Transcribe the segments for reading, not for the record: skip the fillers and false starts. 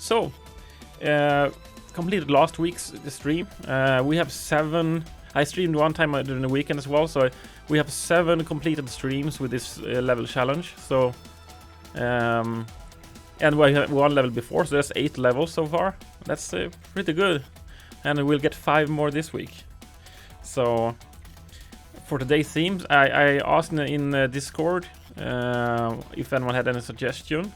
So, completed last week's stream. We have 7. I streamed one time during the weekend as well, so we have 7 completed streams with this level challenge. So, and we have 1 level before, so that's 8 levels so far. That's pretty good, and we'll get 5 more this week. So, for today's themes, I asked in Discord if anyone had any suggestion.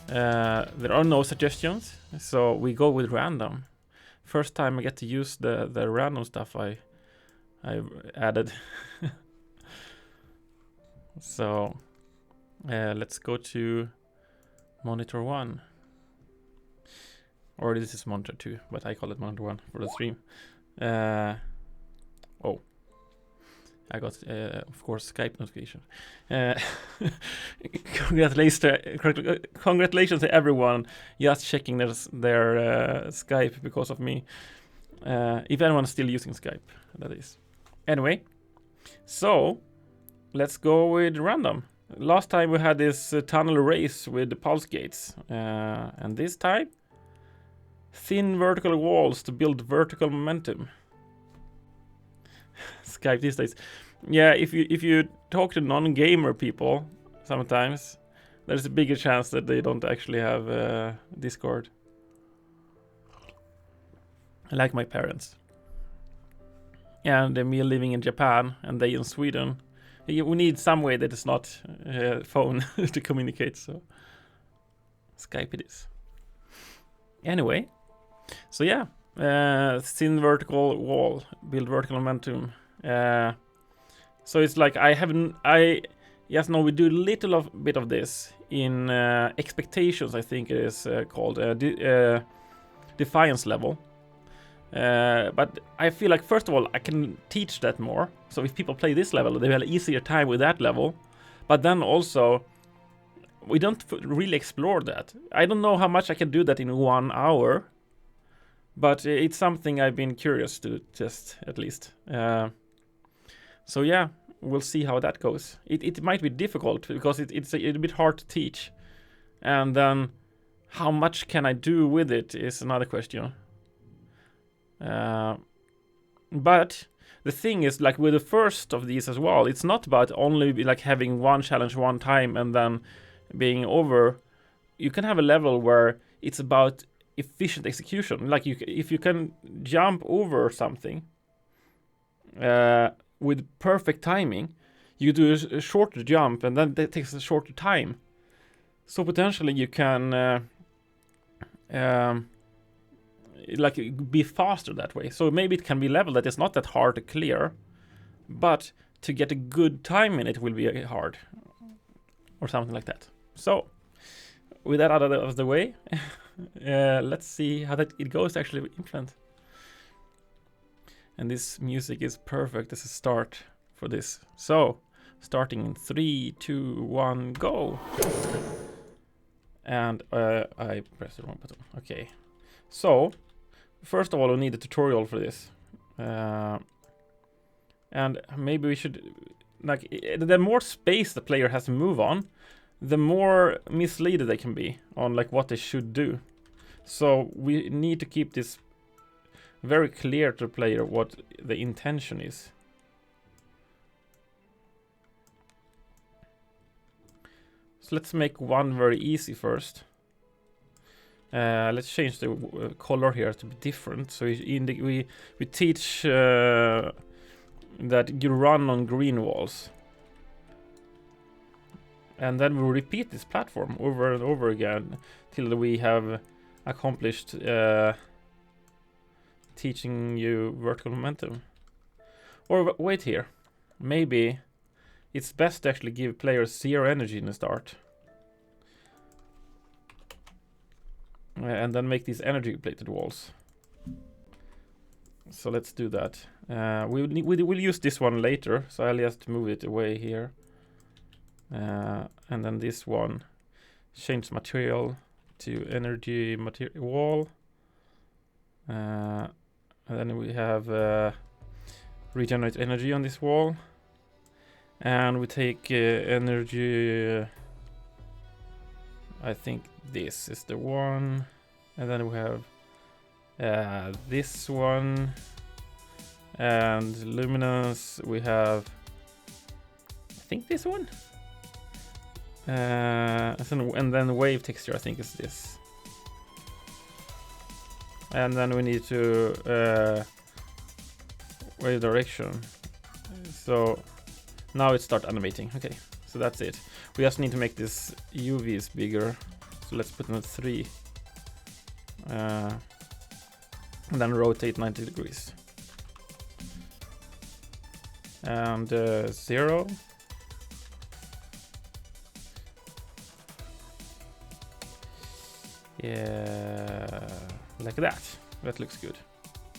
There are no suggestions, so we go with random. First time I get to use the random stuff I added. So let's go to monitor 1. Or this is monitor 2, but I call it monitor 1 for the stream. Oh, I got, of course, Skype notification. Congratulations to everyone just checking their Skype because of me. If anyone's still using Skype, that is. Anyway, so let's go with random. Last time we had this tunnel race with the pulse gates. And this time, thin vertical walls to build vertical momentum. Skype these days. Yeah, if you talk to non-gamer people, sometimes there's a bigger chance that they don't actually have Discord. Like my parents. And me living in Japan and they in Sweden. We need some way that is not phone to communicate, so Skype it is. Anyway, so yeah, thin vertical wall, build vertical momentum. So it's like we do a little bit of this in expectations, I think it is called defiance level. But I feel like, first of all, I can teach that more. So if people play this level, they will have an easier time with that level. But then also, we don't really explore that. I don't know how much I can do that in 1 hour. But it's something I've been curious to test, at least. So yeah, we'll see how that goes. It might be difficult, because it's a bit hard to teach. And then, how much can I do with it is another question. But the thing is, like with the first of these as well, it's not about only like having one challenge one time and then being over. You can have a level where it's about efficient execution. Like if you can jump over something with perfect timing, you do a shorter jump and then that takes a shorter time. So potentially you can like be faster that way. So maybe it can be a level that is not that hard to clear, but to get a good time in it will be hard, or something like that. So with that out of the way, let's see how it goes to actually implement. And this music is perfect as a start for this. So starting in 3, 2, 1, go. And I pressed the wrong button. Okay. So, first of all, we need a tutorial for this. And maybe we should, like, the more space the player has to move on, the more misleaded they can be on like what they should do. So we need to keep this very clear to the player what the intention is. So let's make one very easy first. Let's change the color here to be different. So we teach that you run on green walls. And then we'll repeat this platform over and over again till we have accomplished teaching you vertical momentum. Or wait here. Maybe it's best to actually give players 0 energy in the start. And then make these energy plated walls. So let's do that. We'll use this one later, so I'll just move it away here. And then this one, change material to energy material wall. And then we have regenerate energy on this wall. And we take energy. I think this is the one. And then we have this one, and luminance we have, I think this one, and then wave texture I think is this, and then we need to wave direction. So now it start animating. Okay, so that's it. We just need to make this UVs bigger, so let's put in a 3. And then rotate 90 degrees. And 0. Yeah, like that. That looks good.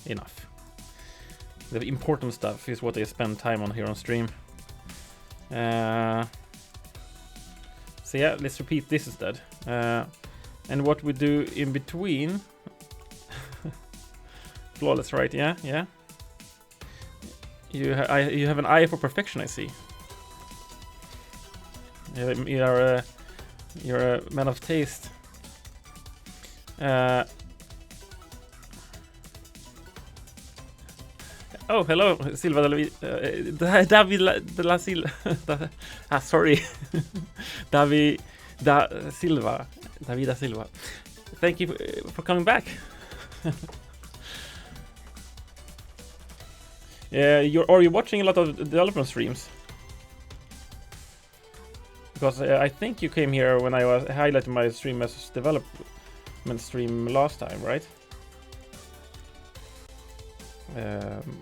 Enough. The important stuff is what I spend time on here on stream. So yeah, let's repeat this instead. And what we do in between. Flawless, right? Yeah, yeah. You have an eye for perfection, I see. You're a man of taste. Oh, hello, Silva David de la Silva. Sorry. Davida Silva. Thank you for coming back. Are you watching a lot of development streams? Because I think you came here when I was highlighting my stream as development stream last time, right?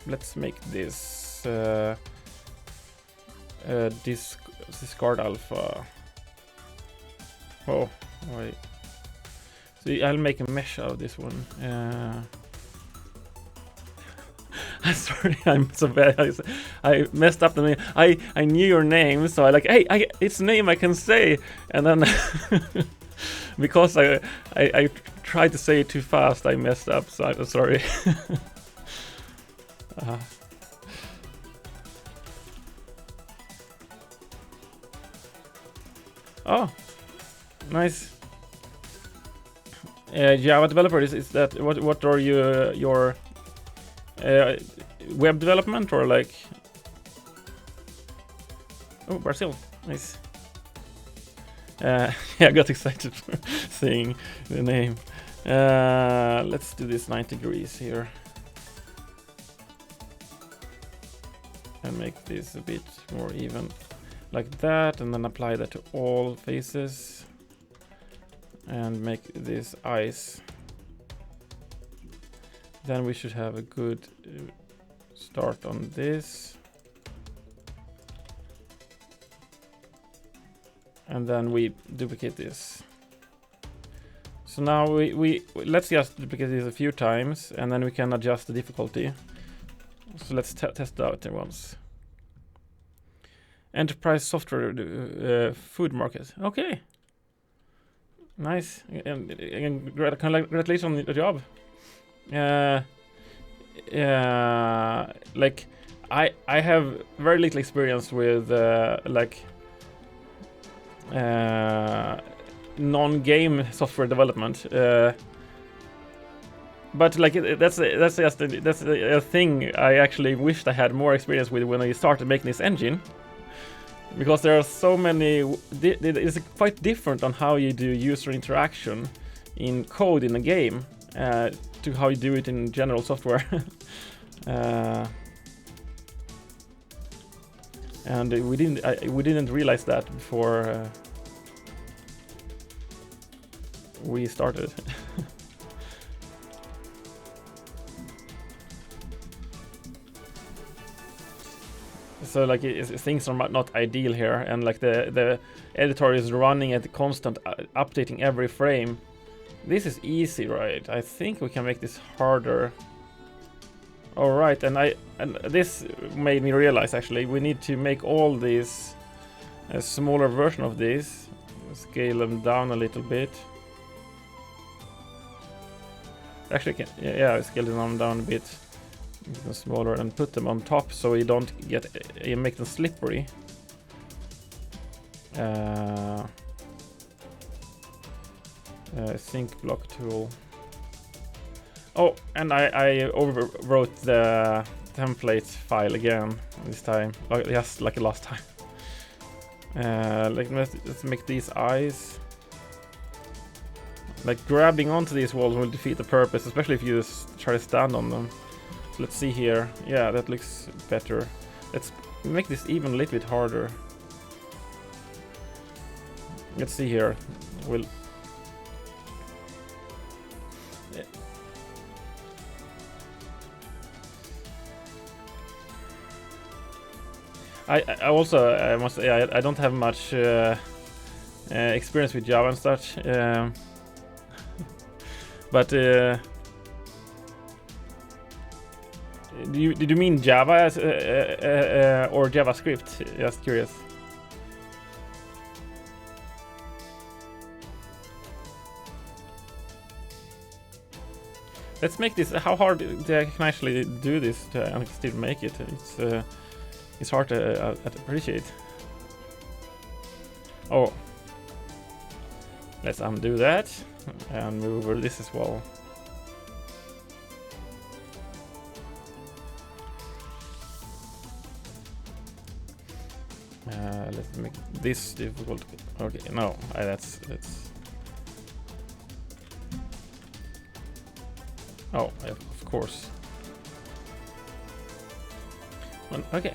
Let's make this discard alpha. Oh, wait. So I'll make a mesh out of this one. I'm sorry, I'm so bad. I messed up the name. I knew your name, so I like, hey, it's a name I can say, and then because I tried to say it too fast, I messed up. So I'm sorry. Oh, nice. Java developer is that what are your web development or like? Oh, Brazil, nice. Yeah, I got excited for saying the name. Let's do this 90 degrees here. And make this a bit more even like that, and then apply that to all faces and make this eyes. Then we should have a good start on this, and then we duplicate this. So now we let's just duplicate this a few times, and then we can adjust the difficulty. So let's test it out once. Enterprise software, food market. Okay, nice. And congratulations on the job. Like I have very little experience with like non-game software development. But like that's just a thing I actually wished I had more experience with when I started making this engine, because there are so many. It's quite different on how you do user interaction in code in a game to how you do it in general software. And we didn't realize that before we started. So like things are not ideal here, and like the editor is running at the constant updating every frame. This is easy, right? I think we can make this harder. All right, and this made me realize actually we need to make all these a smaller version of this. Scale them down a little bit. Actually, yeah, scale them down a bit. Make them smaller and put them on top so you don't you make them slippery. Sync block tool. Oh, and I overwrote the template file again this time, just like last time. Like let's make these eyes. Like grabbing onto these walls will defeat the purpose, especially if you just try to stand on them. So let's see here. Yeah, that looks better. Let's make this even a little bit harder. Let's see here. We'll I also I must say I don't have much experience with Java and such, but did you mean Java as, or JavaScript? Just curious. Let's make this. How hard do I can actually do this to still make it? It's hard to appreciate. Oh, let's undo that and move over this as well. Let's make this difficult. Okay, no, that's. Oh, of course. Well, okay.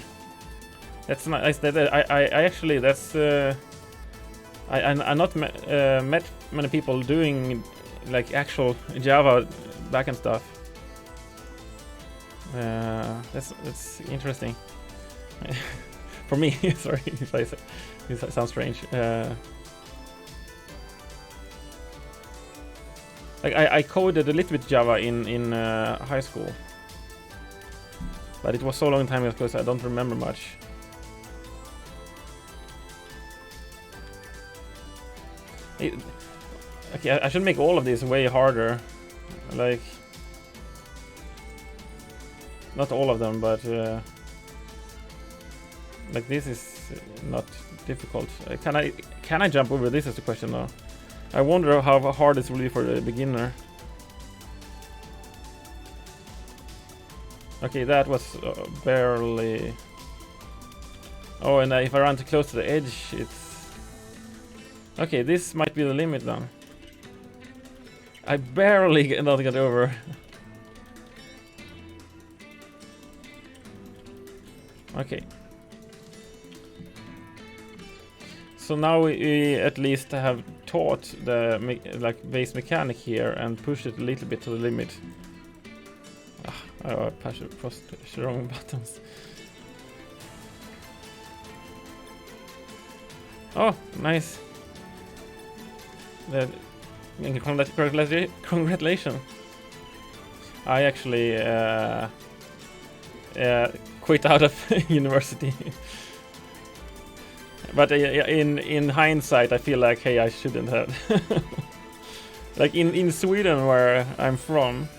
That's nice. I actually that's I not met many people doing like actual Java backend stuff. That's interesting. For me, sorry if I say it sounds strange. Like I coded a little bit Java in high school, but it was so long time ago because I don't remember much. Okay, I should make all of these way harder. Like, not all of them, but like this is not difficult. Can I jump over this? Is the question now. I wonder how hard this will be for the beginner. Okay, that was barely. Oh, and if I run too close to the edge, it's. Okay, this might be the limit then. I barely not got over. Okay. So now we at least have taught the base mechanic here and pushed it a little bit to the limit. I pressed the wrong buttons. Oh, nice. Congratulations. I actually quit out of university. But in hindsight, I feel like, hey, I shouldn't have. Like in Sweden, where I'm from,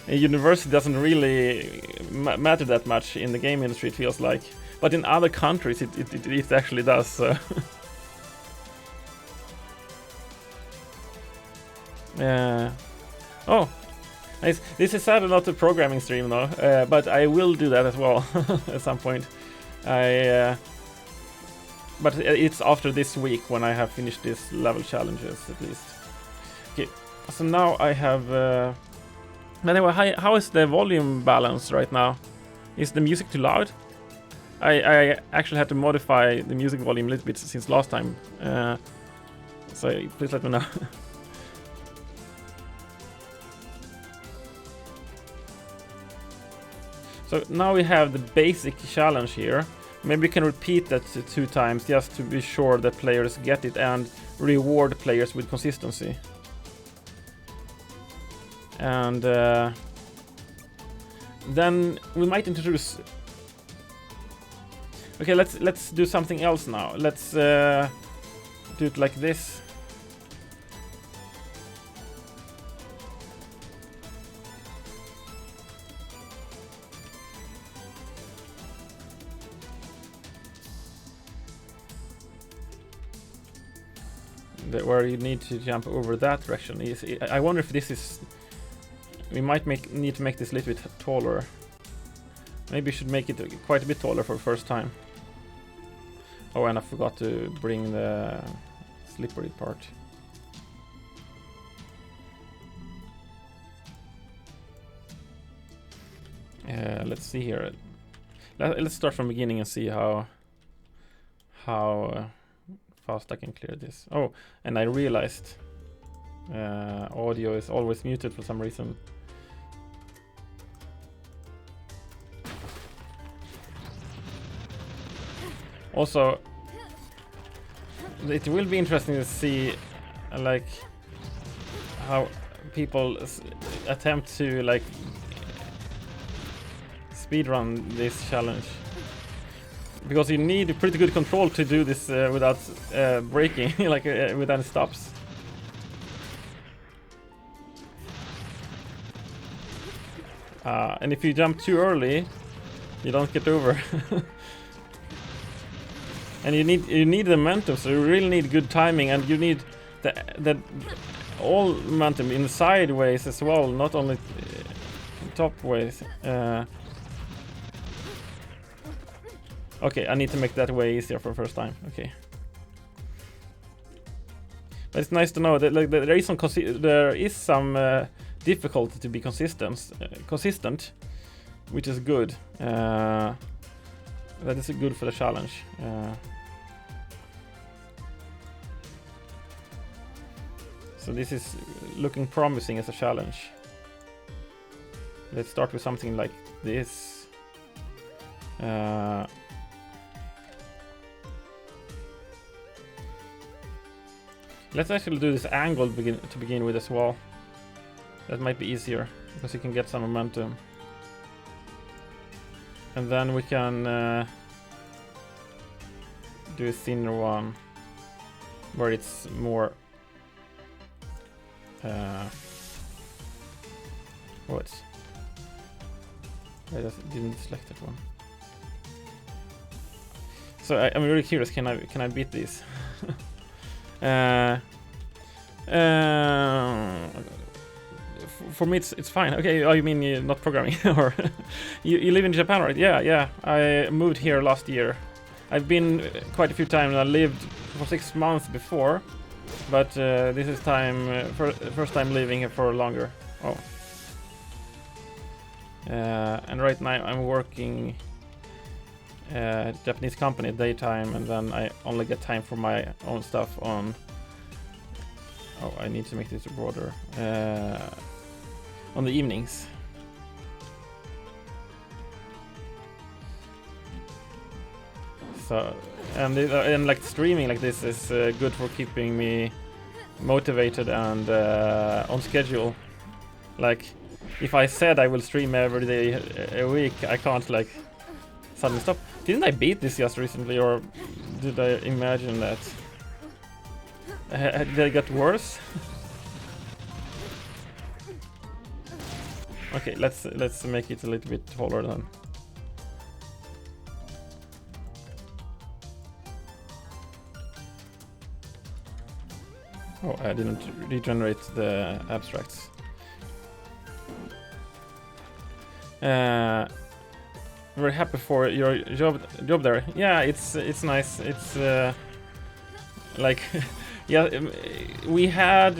a university doesn't really matter that much in the game industry, it feels like. But in other countries, it actually does. So. Oh, nice. This is sadly not a programming stream though, but I will do that as well at some point. But it's after this week when I have finished these level challenges at least. Okay, so now I have. Anyway, how is the volume balance right now? Is the music too loud? I actually had to modify the music volume a little bit since last time. So please let me know. So now we have the basic challenge here. Maybe we can repeat that 2 times just to be sure that players get it and reward players with consistency. And then we might introduce. Okay, let's do something else now. Let's do it like this. Where you need to jump over that direction. I wonder if this is we might need to make this a little bit taller. Maybe we should make it quite a bit taller for the first time. Oh, and I forgot to bring the slippery part. Let's see here. Let's start from the beginning and see how fast I can clear this. Oh, and I realized audio is always muted for some reason. Also, it will be interesting to see like how people attempt to like speedrun this challenge, because you need pretty good control to do this without breaking, like without stops. And if you jump too early, you don't get over. And you need the momentum, so you really need good timing, and you need the all momentum in sideways as well, not only top ways. Okay, I need to make that way easier for the first time. Okay, but it's nice to know that like there is some difficulty to be consistent, which is good. That is good for the challenge. So this is looking promising as a challenge. Let's start with something like this. Let's actually do this angle to begin with as well. That might be easier because you can get some momentum. And then we can do a thinner one where it's more what? I just didn't select that one. So I'm really curious. Can I beat these? For me, it's fine. Okay, oh, you mean you're not programming, or you live in Japan, right? Yeah. I moved here last year. I've been quite a few times. I lived for 6 months before, but this is first time living here for longer. Oh, and right now I'm working at a Japanese company daytime, and then I only get time for my own stuff on. Oh, I need to make this broader. On the evenings. So and like streaming like this is good for keeping me motivated and on schedule. Like if I said I will stream every day a week, I can't like suddenly stop. Didn't I beat this just recently, or did I imagine that? Did it get worse? Okay, let's make it a little bit taller then. Oh, I didn't regenerate the abstracts. Very happy for your job there. Yeah, it's nice. It's like yeah, we had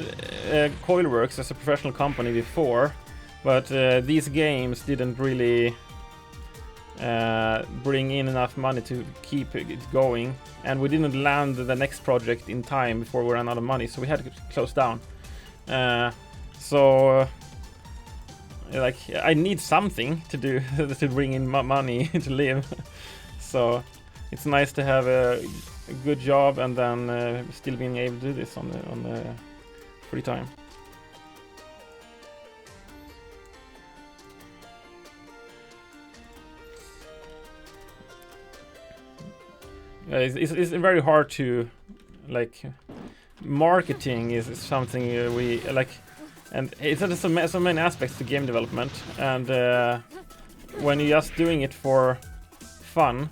Coilworks as a professional company before. But these games didn't really bring in enough money to keep it going, and we didn't land the next project in time before we ran out of money, so we had to close down. Like I need something to do to bring in money to live. So it's nice to have a good job and then still being able to do this on the free time. It's very hard to like. Marketing is something we like, and it's so many aspects to game development, and when you're just doing it for fun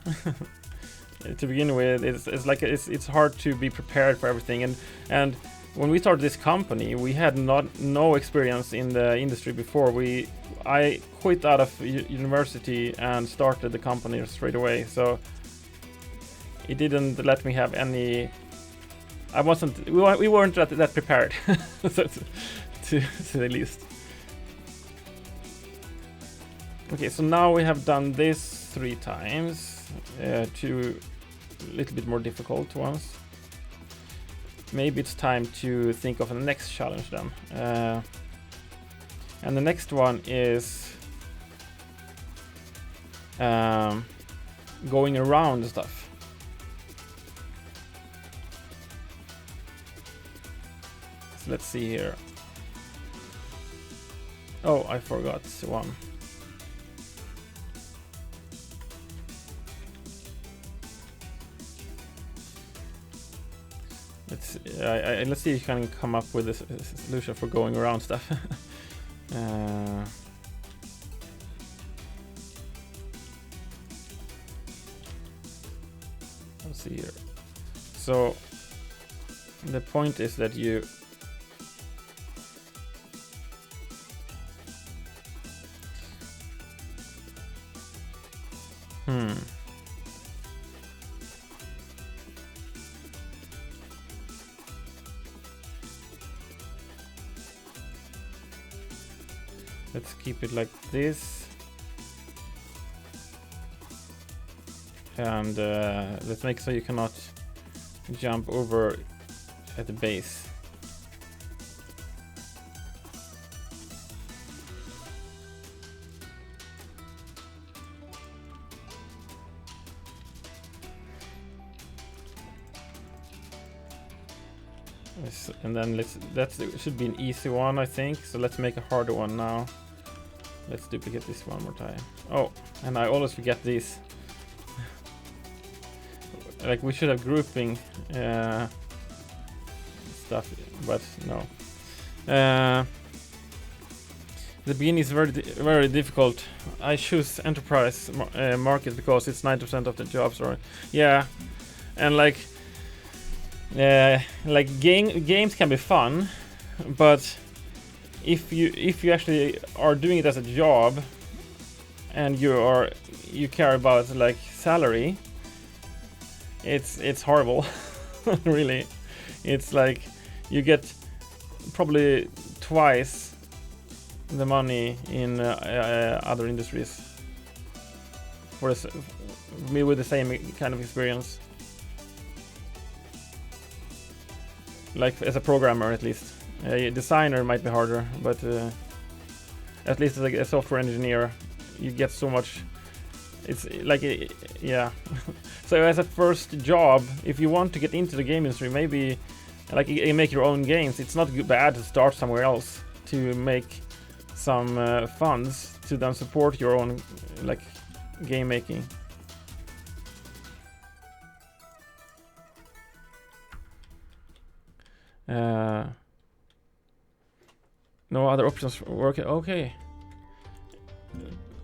to begin with, it's hard to be prepared for everything, and when we started this company, we had no experience in the industry before. I quit out of university and started the company straight away. So it didn't let me have any. We weren't that prepared, to say the least. Okay, so now we have done this 3 times, 2 little bit more difficult ones. Maybe it's time to think of the next challenge then. And the next one is going around stuff. So let's see here. Oh, I forgot one. Let's see if you can come up with a solution for going around stuff. Let's see here. So the point is that you let's keep it like this, and let's make so you cannot jump over at the base. And then that should be an easy one, I think. So let's make a harder one now. Let's duplicate this one more time. Oh, and I always forget these. Like we should have grouping stuff, but no. The beginning is very difficult. I choose enterprise market because it's 90% of the jobs, or yeah, and like games can be fun, but if you actually are doing it as a job and you care about like salary, it's horrible. Really, it's like you get probably twice the money in other industries for me with the same kind of experience. Like as a programmer, at least. A designer might be harder, but at least as a software engineer, you get so much. It's like, yeah. So as a first job, if you want to get into the game industry, maybe like you make your own games. It's not bad to start somewhere else to make some funds to then support your own like game making. No other options for work. Okay.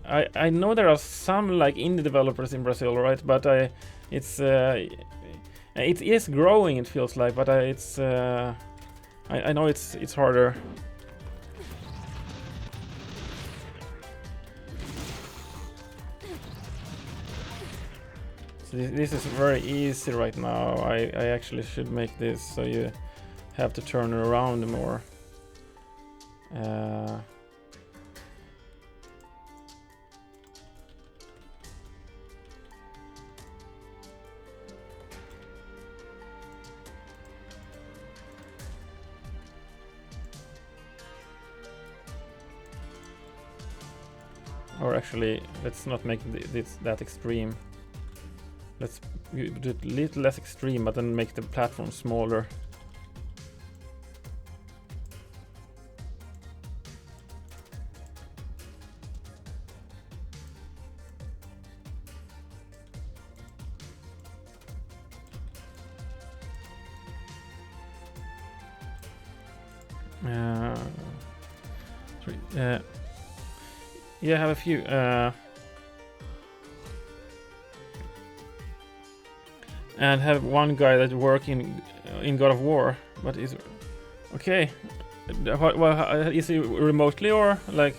I know there are some like indie developers in Brazil, right? But it is growing. It feels like, but it's I know it's harder. So this is very easy right now. I actually should make this so you have to turn around more. Or actually, let's not make this that extreme. Let's do it a little less extreme, but then make the platform smaller. Yeah, I have a few. And have one guy that work in God of War, but is Okay. Is it remotely or like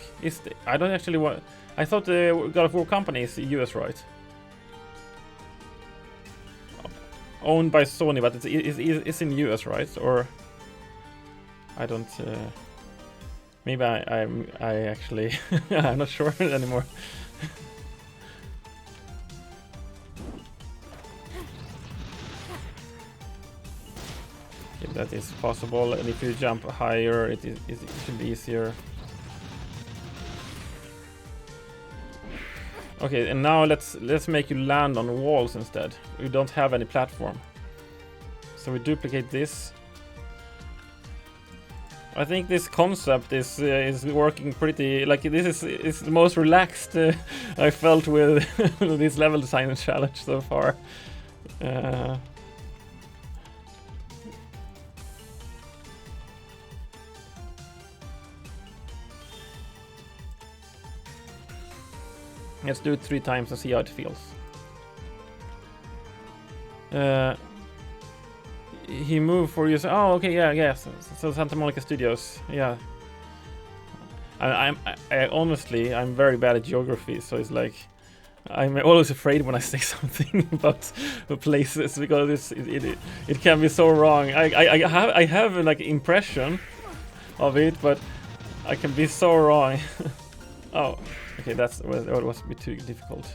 I don't actually want. I thought the God of War company is US, right? Owned by Sony, but it's in US, right? Or I don't. Maybe I actually I'm not sure anymore. If that is possible, and if you jump higher, it should be easier. Okay, and now let's make you land on walls instead. We don't have any platform, so we duplicate this. I think this concept is working pretty. Like this is the most relaxed I felt with this level design challenge so far. Let's do it 3 times and see how it feels. He moved for you. Oh, okay, yeah. So Santa Monica Studios, yeah. I honestly, I'm very bad at geography, so it's like I'm always afraid when I say something about places because it can be so wrong. I have like impression of it, but I can be so wrong. Oh, okay, that was a bit too difficult.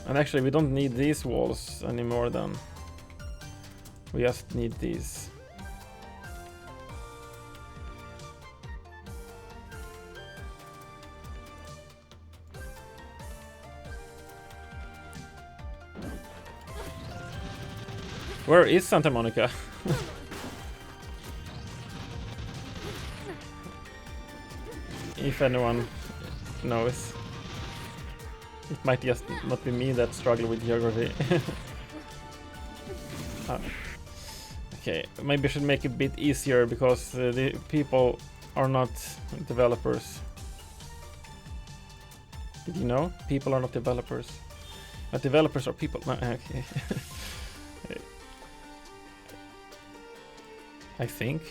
And actually, we don't need these walls anymore then. We just need these. Where is Santa Monica? If anyone knows. It might just not be me that struggle with geography. Okay, maybe I should make it a bit easier because the people are not developers. Did you know? People are not developers. But developers are people. No, okay. I think.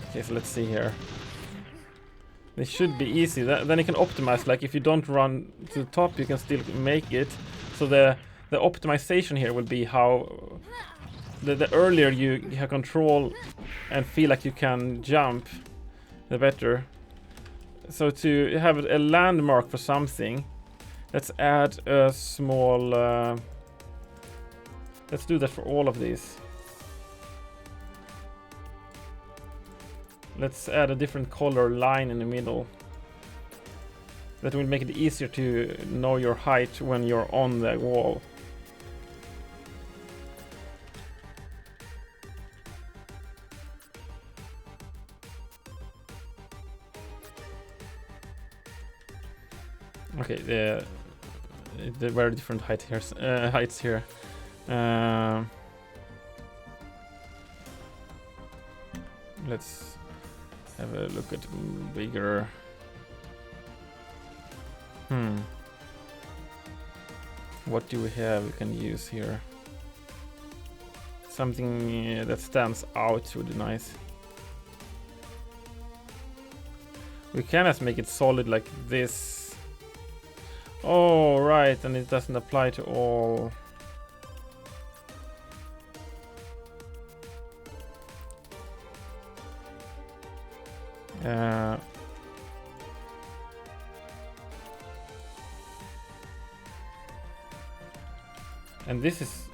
Okay, so let's see here. This should be easy. Then you can optimize. Like if you don't run to the top, you can still make it. So the optimization here will be how the earlier you have control and feel like you can jump, the better. So to have a landmark for something, let's add a small. Let's do that for all of these. Let's add a different color line in the middle. That will make it easier to know your height when you're on the wall. Okay, the very different heights here. Let's have a look at bigger. What do we have we can use here? Something that stands out would be nice. We can just make it solid like this. Oh, right, and it doesn't apply to all. And this is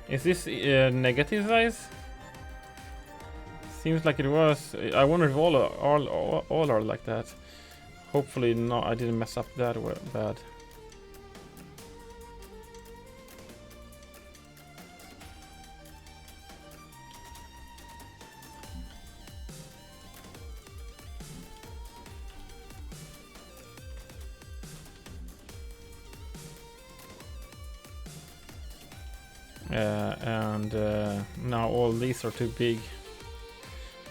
this negative size? Seems like it was. I wonder if all are like that. Hopefully not. I didn't mess up that bad. And now all these are too big.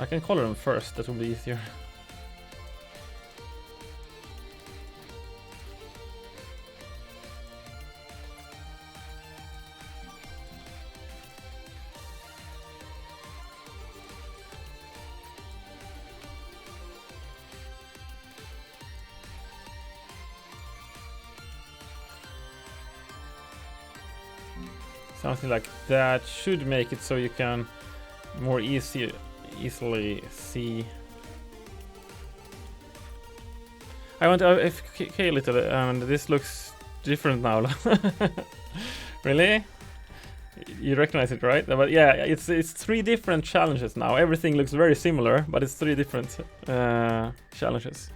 I can color them first, that will be easier. Something like that should make it so you can more easily see. I want to FK a little, and this looks different now. Really? You recognize it, right? But yeah, it's 3 different challenges now. Everything looks very similar, but it's 3 different challenges.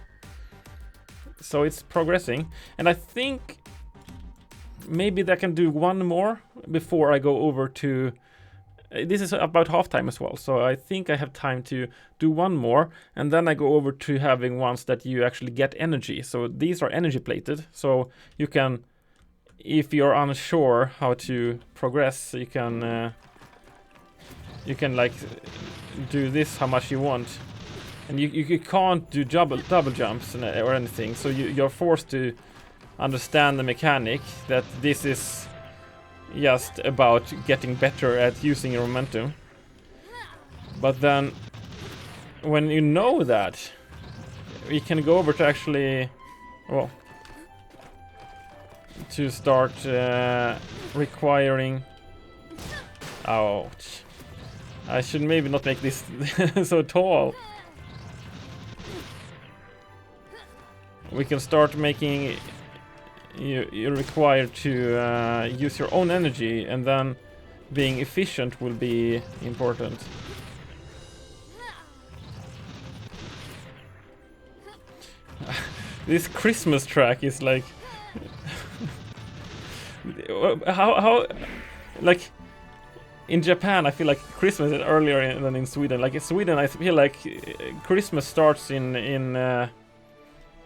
So it's progressing, and I think maybe they can do one more before I go over to... this is about halftime as well, so I think I have time to do one more, and then I go over to having ones that you actually get energy. So these are energy plated, so you can, if you're unsure how to progress, you can like do this how much you want, and you can't do double jumps or anything, so you're forced to understand the mechanic that this is just about getting better at using your momentum. But then when you know that, we can go over to actually, well, to start requiring... Ouch. I should maybe not make this so tall. We can start making... You're required to use your own energy, and then being efficient will be important. This Christmas track is like... how like in Japan I feel like Christmas is earlier than in Sweden. Like in Sweden I feel like Christmas starts in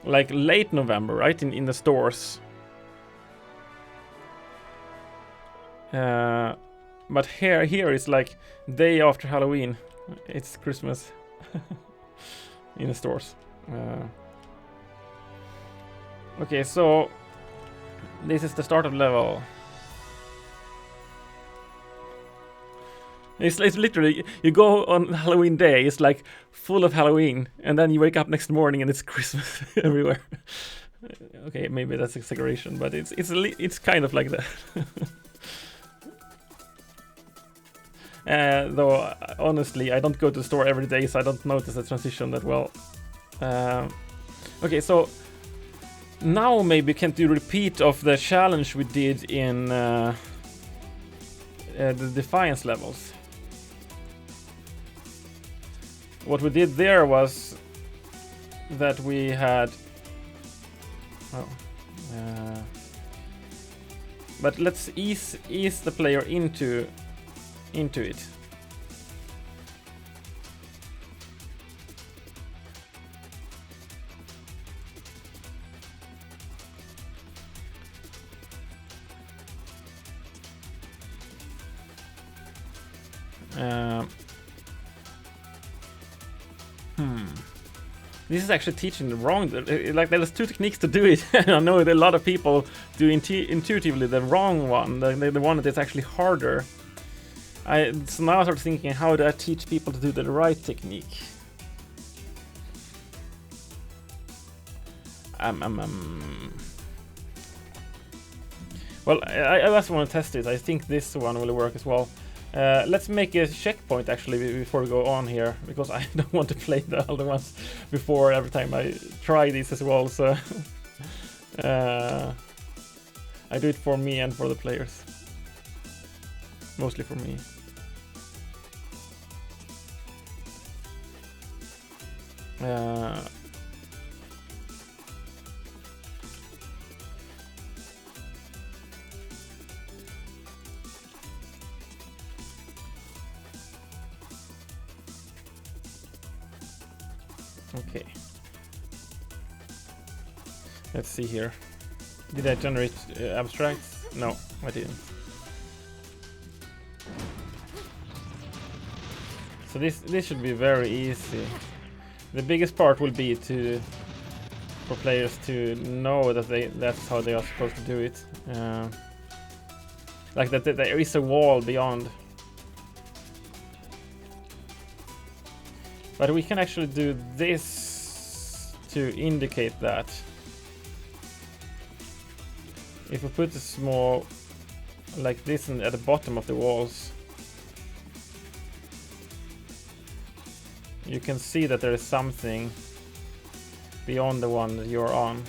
like late November, right? In the stores. But here it's like day after Halloween. It's Christmas in the stores. Okay, so this is the start of level. It's literally, you go on Halloween day, it's like full of Halloween, and then you wake up next morning and it's Christmas everywhere. Okay, maybe that's exaggeration, but it's kind of like that. Though honestly, I don't go to the store every day, so I don't notice the transition that well. Okay, so now maybe we can do a repeat of the challenge we did in the Defiance levels. What we did there was that we had... but let's ease the player into it. This is actually teaching the wrong. Like there's 2 techniques to do it. I know that a lot of people do intuitively the wrong one, the one that is actually harder. So now I start thinking, how do I teach people to do the right technique? Well, I just want to test it. I think this one will work as well. Let's make a checkpoint actually before we go on here, because I don't want to play the other ones before every time I try this as well. So I do it for me and for the players. Mostly for me. Okay. Let's see here. Did I generate abstracts? No, I didn't. So this should be very easy. The biggest part will be for players to know that that's how they are supposed to do it. Like that there is a wall beyond. But we can actually do this to indicate that. If we put a small, like this at the bottom of the walls, you can see that there is something beyond the one that you're on.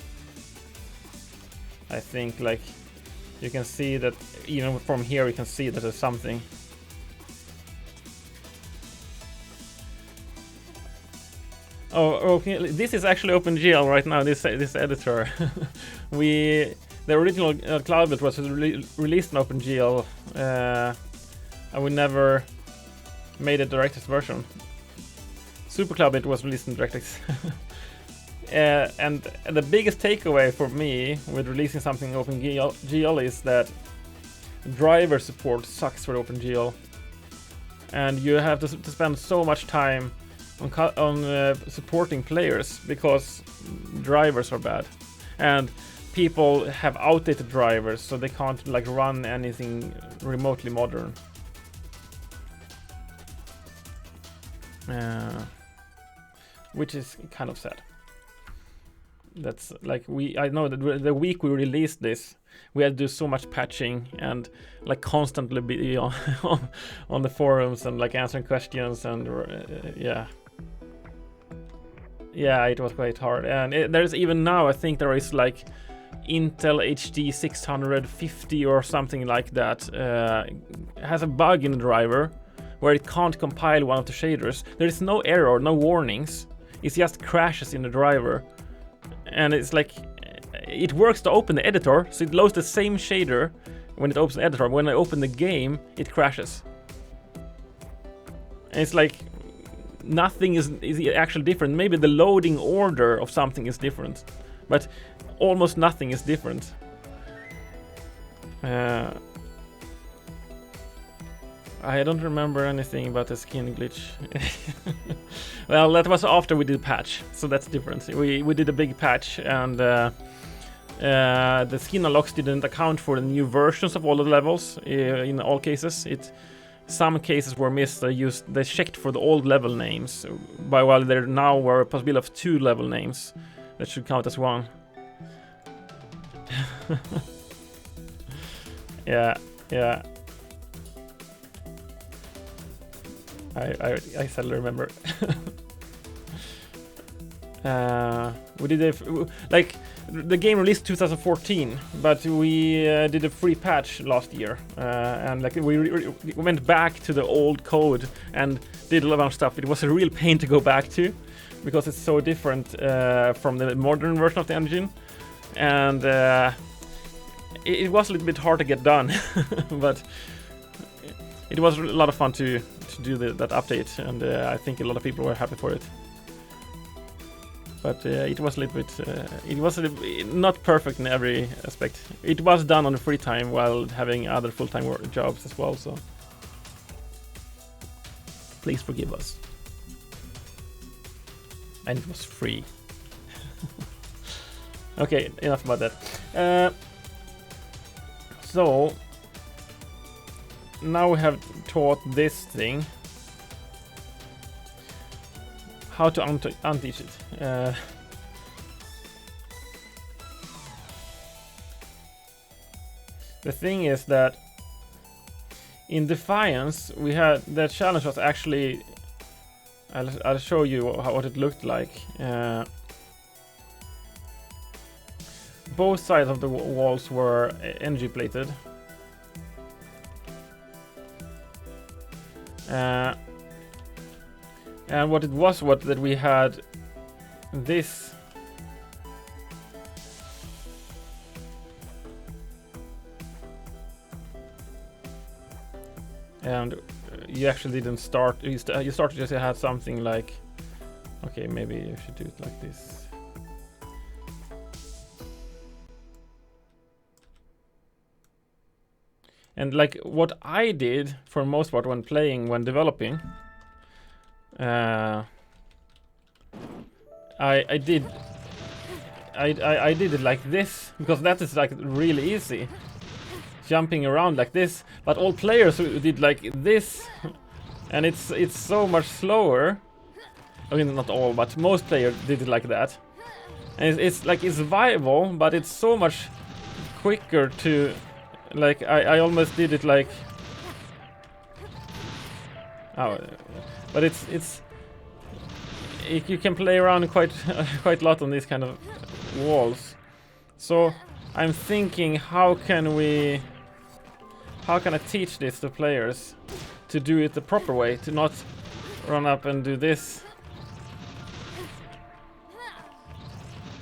I think, like, you can see that even from here you can see that there's something. Oh, okay. This is actually OpenGL right now. This editor. The original Cloudbuilt was released in OpenGL, and we never made a DirectX version. Super Cloudbuilt was released in DirectX. And the biggest takeaway for me with releasing something in OpenGL is that driver support sucks for OpenGL, and you have to spend so much time on supporting players because drivers are bad, and people have outdated drivers, so they can't like run anything remotely modern. Which is kind of sad. That's like I know that the week we released this, we had to do so much patching and like constantly be on the forums and like answering questions and yeah, it was quite hard. And there's even now, I think there is like Intel HD 650 or something like that has a bug in the driver where it can't compile one of the shaders. There is no error, no warnings. It just crashes in the driver. And it's like, it works to open the editor, so it loads the same shader when it opens the editor. When I open the game, it crashes. And it's like, nothing is actually different. Maybe the loading order of something is different, but almost nothing is different. I don't remember anything about the skin glitch. Well, that was after we did patch, so that's different. We did a big patch, and the skin unlocks didn't account for the new versions of all the levels in all cases. Some cases were missed. They checked for the old level names, while there now were a possibility of 2 level names that should count as 1. Yeah. I sadly remember. We did like the game released 2014, but we did a free patch last year, and like we went back to the old code and did a lot of stuff. It was a real pain to go back to because it's so different from the modern version of the engine, and it was a little bit hard to get done, but it was a lot of fun to do that update, and I think a lot of people were happy for it. But it was a little bit, not perfect in every aspect. It was done on the free time while having other full-time jobs as well, so please forgive us. And it was free. Okay, enough about that. So now we have taught this thing. How to unteach it. The thing is that in Defiance we had the challenge was actually, I'll show you what it looked like. Both sides of the walls were energy plated. And what it was that we had this and you actually didn't start, you started just to have something like, okay, maybe you should do it like this. And like what I did for most part when developing, I did it like this because that is like really easy, jumping around like this. But all players did like this, and it's so much slower. I mean, not all, but most players did it like that. And it's like it's viable, but it's so much quicker to, like, I almost did it like, oh, but you can play around quite a lot on these kind of walls. So I'm thinking, how can I teach this to players to do it the proper way, to not run up and do this.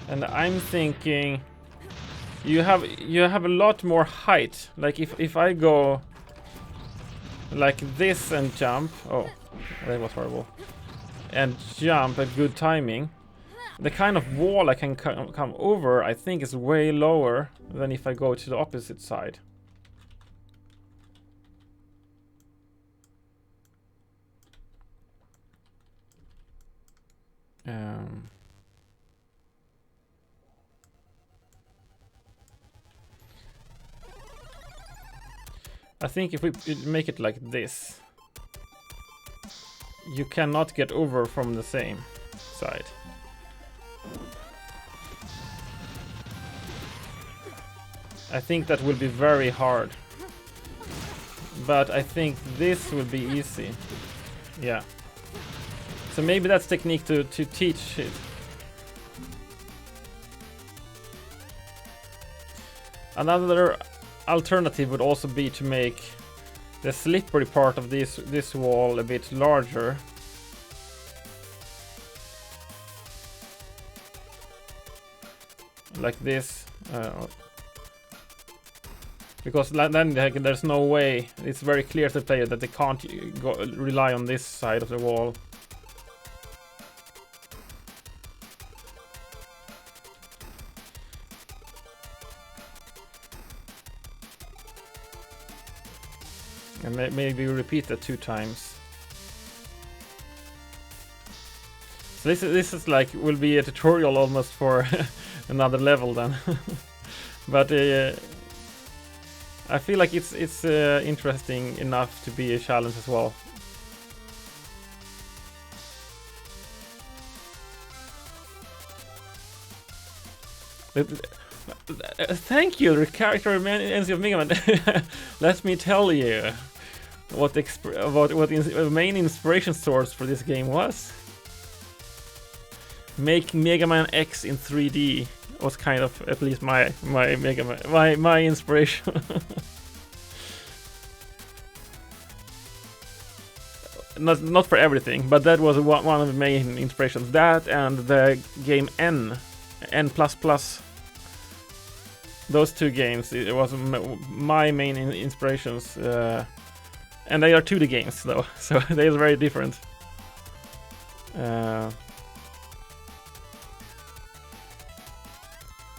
And I'm thinking you have a lot more height. Like if I go like this and jump, oh, that was horrible, and jump at good timing, the kind of wall I can come over, I think, is way lower than if I go to the opposite side. I think if we make it like this, you cannot get over from the same side. I think that will be very hard. But I think this will be easy. Yeah. So maybe that's technique to teach it. Another alternative would also be to make the slippery part of this wall a bit larger. Like this. Because then there's no way, it's very clear to the player that they can't rely on this side of the wall. And maybe repeat that 2 times. So this is like, will be a tutorial almost for another level then. But I feel like it's interesting enough to be a challenge as well. Thank you, the character of Mega Man. Let me tell you what the main inspiration source for this game was. Make Mega Man X in 3D was kind of, at least my Mega Man, my inspiration. Not for everything, but that was one of the main inspirations. That and the game N++. Those 2 games, it was my main inspirations, and they are 2D games though, so they are very different.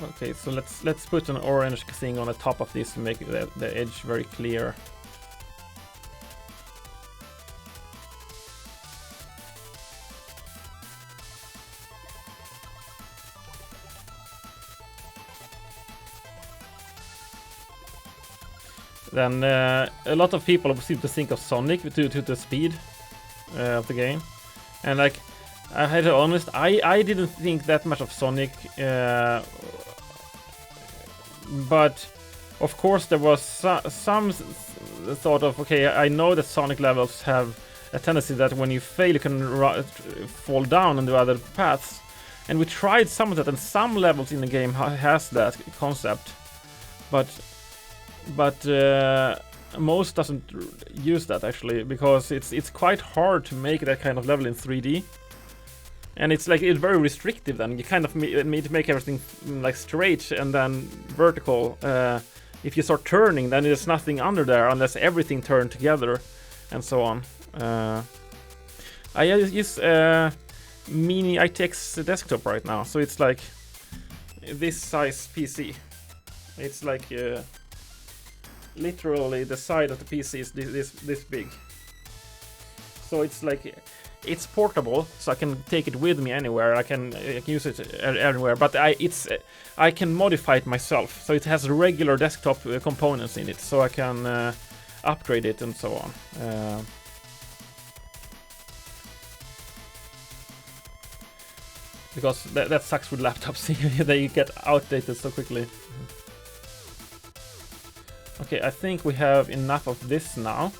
Okay, so let's put an orange thing on the top of this to make the edge very clear. Then a lot of people seem to think of Sonic to the speed of the game, and like I had to be honest, I didn't think that much of Sonic, but of course there was some thought of, okay, I know that Sonic levels have a tendency that when you fail you can fall down and do other paths, and we tried some of that, and some levels in the game has that concept, but most doesn't use that actually, because it's quite hard to make that kind of level in 3D, and it's very restrictive. Then you kind of need to make everything like straight and then vertical. If you start turning, then there's nothing under there unless everything turned together, and so on. I use mini ITX desktop right now, so it's like this size PC. It's like literally the side of the PC is this big. So it's like it's portable, so I can take it with me anywhere. I can use it anywhere, but I can modify it myself. So it has regular desktop components in it, so I can upgrade it and so on. Because that sucks with laptops. They get outdated so quickly. Okay, I think we have enough of this now.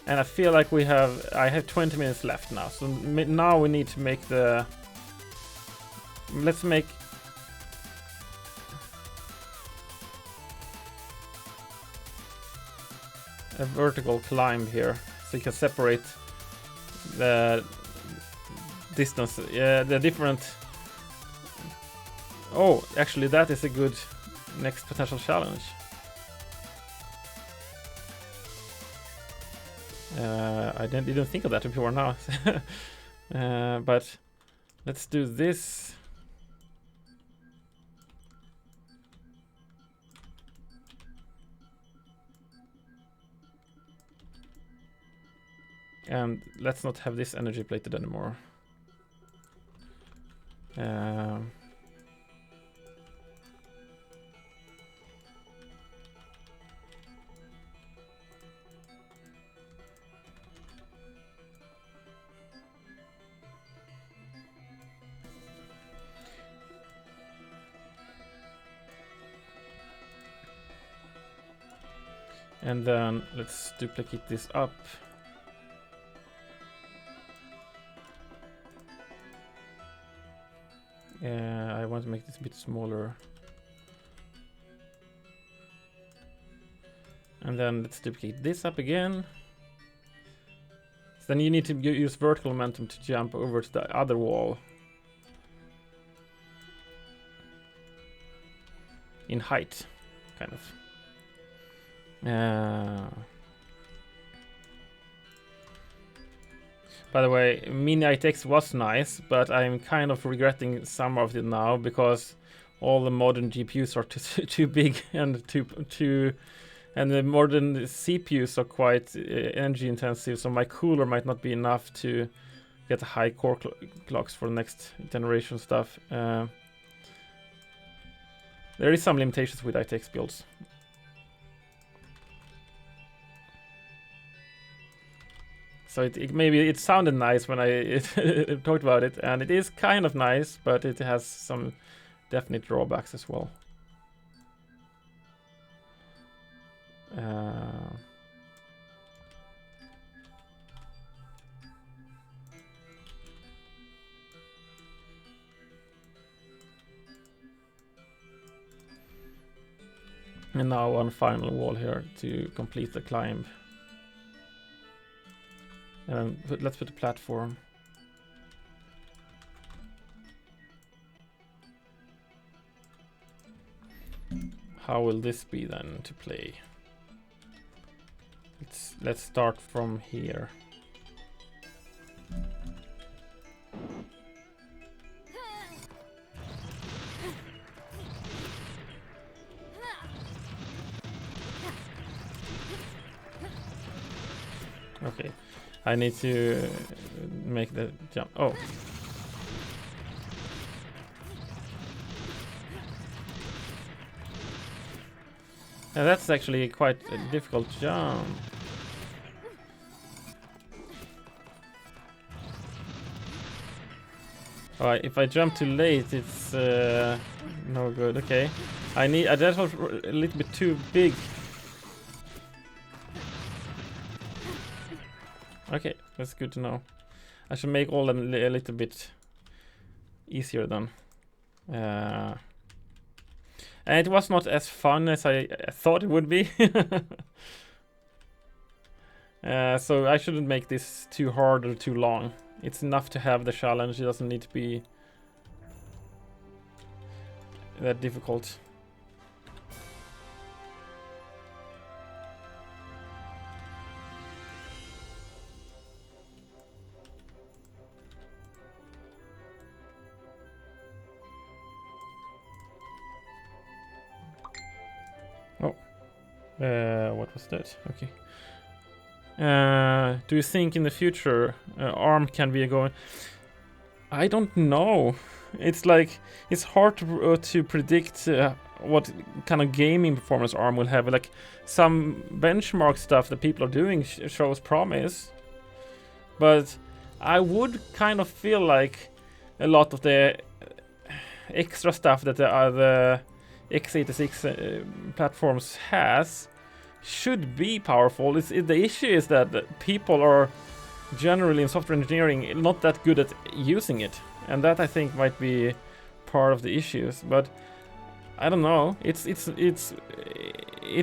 And I feel like I have 20 minutes left now. So now we need to make the... Let's make... a vertical climb here. So you can separate the distance, the different... Oh, actually that is a good next potential challenge. I didn't think of that before now. But let's do this. And let's not have this energy plated anymore. And then let's duplicate this up. I want to make this a bit smaller. And then let's duplicate this up again. So then you need to use vertical momentum to jump over to the other wall. In height, kind of. By the way, Mini ITX was nice, but I'm kind of regretting some of it now because all the modern GPUs are too big and and the modern CPUs are quite energy intensive, so my cooler might not be enough to get high core clocks for the next generation stuff. There is some limitations with ITX builds. So maybe it sounded nice when I talked about it, and it is kind of nice, but it has some definite drawbacks as well. And now one final wall here to complete the climb. Let's put a platform. How will this be then to play? Let's start from here. Okay, I need to make the jump. Oh. Now that's actually quite a difficult jump. Alright, if I jump too late, it's no good. Okay, that was a little bit too big. Okay, that's good to know. I should make all them a little bit easier then. And it was not as fun as I thought it would be. So I shouldn't make this too hard or too long. It's enough to have the challenge. It doesn't need to be that difficult. Oh, what was that? Okay. Do you think in the future ARM can be going? I don't know. It's like it's hard to predict what kind of gaming performance ARM will have. Like some benchmark stuff that people are doing shows promise, but I would kind of feel like a lot of the extra stuff that the x86 platforms has should be powerful. The issue is that people are generally in software engineering not that good at using it, and that I think might be part of the issues. But I don't know. It's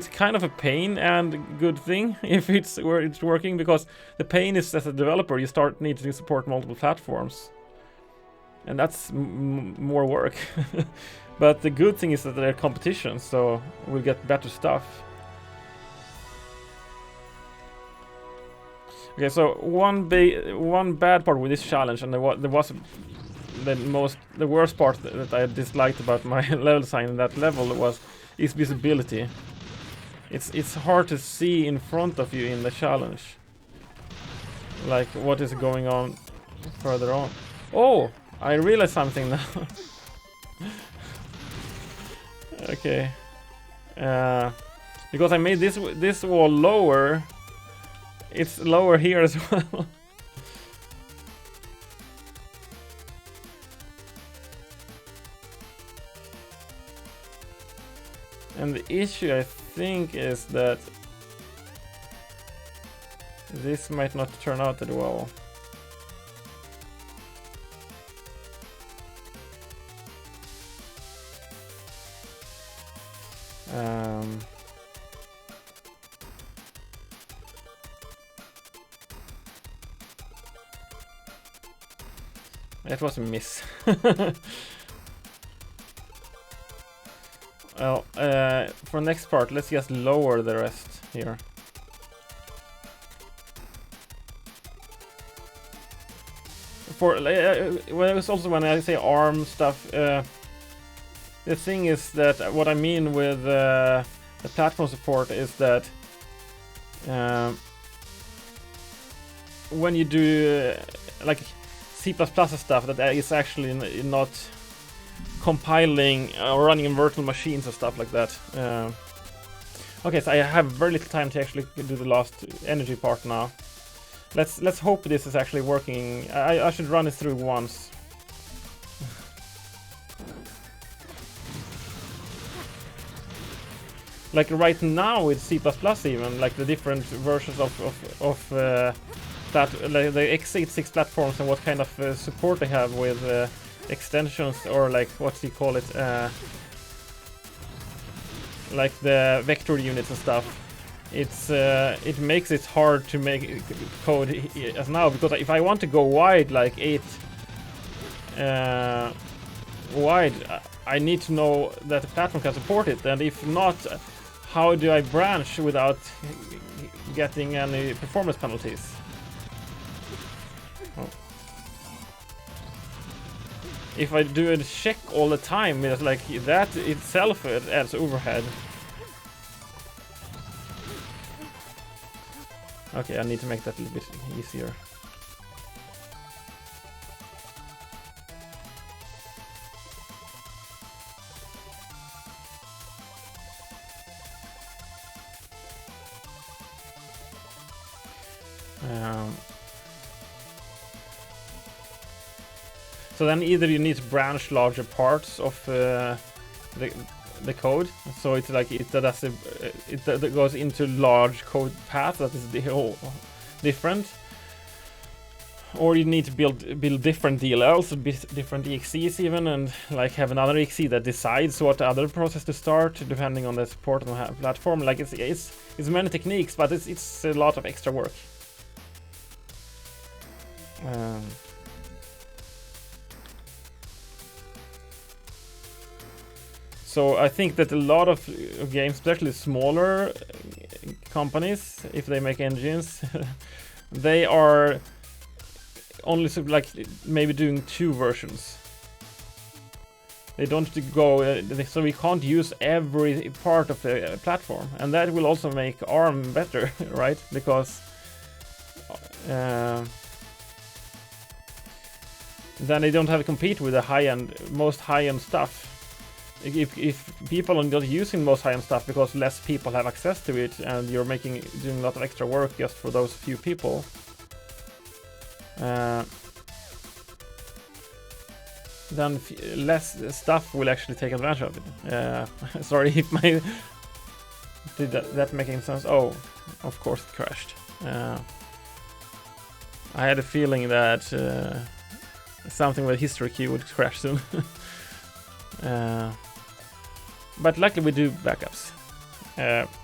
kind of a pain and good thing if it's working, because the pain is as a developer you need to support multiple platforms, and that's more work. But the good thing is that there are competitions, so we'll get better stuff. Okay, so one bad part with this challenge, and there was the worst part that I disliked about my level design in that level is visibility. It's hard to see in front of you in the challenge, like what is going on further on. Oh, I realized something now. Okay, because I made this wall lower. It's lower here as well. And the issue, I think, is that this might not turn out that well. It was a miss. Well, for next part, let's just lower the rest here. Well, it's also when I say ARM stuff, the thing is that what I mean with the platform support is that when you do like C++ stuff that is actually not compiling or running in virtual machines and stuff like that. Okay, so I have very little time to actually do the last energy part now. Let's hope this is actually working. I should run it through once. Like right now with C++ even, like the different versions of that, like the x86 platforms and what kind of support they have with extensions, or like what do you call it, like the vector units and stuff. It makes it hard to make code as now, because if I want to go wide, like 8 wide, I need to know that the platform can support it, and if not, how do I branch without getting any performance penalties? Oh. If I do a check all the time, it's like that itself adds overhead. Okay, I need to make that a little bit easier. So then either you need to branch larger parts of the code, so it's like it goes into large code path that is the whole different, or you need to build different DLLs, different EXEs even, and like have another EXE that decides what other process to start depending on the support on the platform. Like it's many techniques, but it's a lot of extra work. So I think that a lot of games, especially smaller companies, if they make engines, they are only like maybe doing 2 versions. They don't go, so we can't use every part of the platform, and that will also make ARM better, right? Because then they don't have to compete with the most high-end stuff. If people are not using most high-end stuff because less people have access to it, and you're doing a lot of extra work just for those few people, then less stuff will actually take advantage of it. Sorry if my did that make any sense? Oh, of course it crashed. I had a feeling that something with history key would crash soon. But luckily we do backups.